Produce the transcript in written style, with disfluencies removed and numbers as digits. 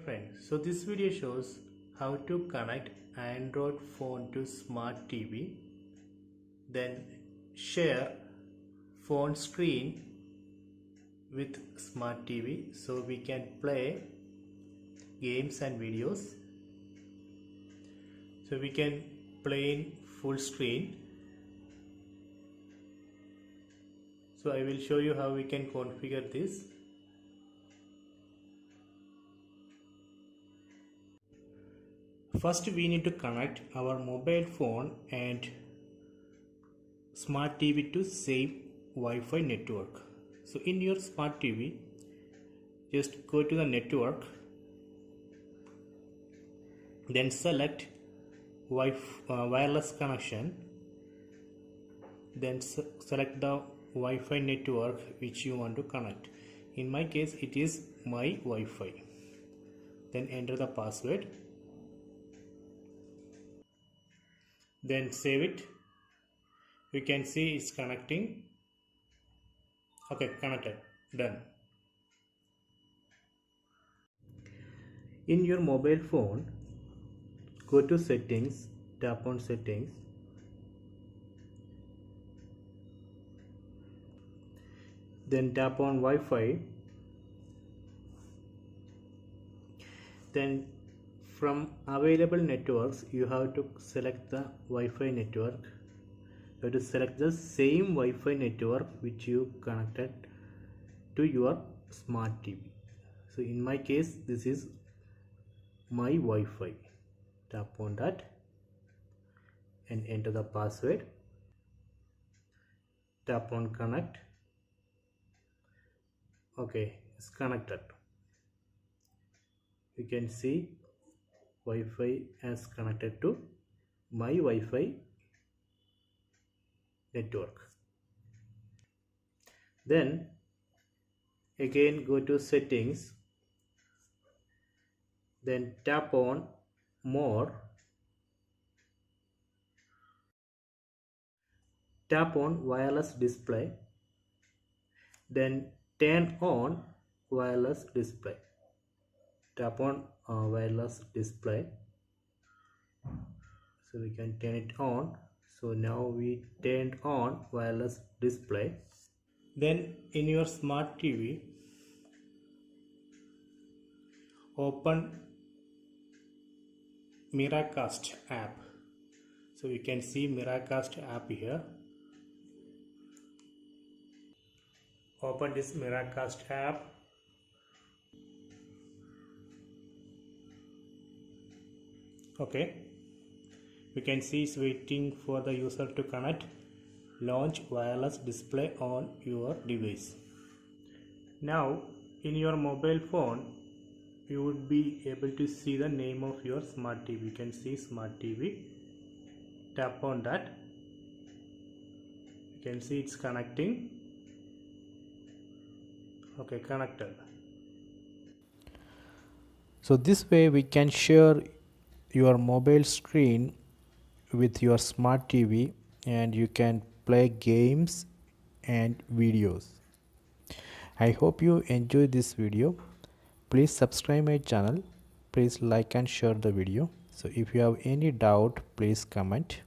friends, so this video shows how to connect Android phone to smart TV, then share phone screen with smart TV so we can play games and videos. So we can play in full screen. So I will show you how we can configure this. First we need to connect our mobile phone and smart TV to same Wi-Fi network. So in your smart TV, just go to the network, then select wireless connection, then select the Wi-Fi network which you want to connect. In my case it is my Wi-Fi. Then enter the password, then save it. You can see it's connecting. Okay, connected, done. In your mobile phone, go to settings, tap on settings, then tap on Wi-Fi, then from available networks you have to select the Wi-Fi network. You have to select the same Wi-Fi network which you connected to your smart TV. So in my case this is my Wi-Fi. Tap on that and enter the password. Tap on connect. Okay, it's connected. You can see Wi-Fi as connected to my Wi-Fi network. Then again go to settings, then tap on more, tap on wireless display, then turn on wireless display. Tap on wireless display, so we can turn it on. So now we turned on wireless display. Then in your smart TV, open Miracast app. So you can see Miracast app here. Open this Miracast app. Okay, you can see it's waiting for the user to connect. Launch wireless display on your device. Now in your mobile phone you would be able to see the name of your smart TV. You can see smart TV. Tap on that. You can see it's connecting. Okay, connected. So this way we can share your mobile screen with your smart TV and you can play games and videos. I hope you enjoyed this video. Please subscribe my channel. Please like and share the video. So if you have any doubt, please comment.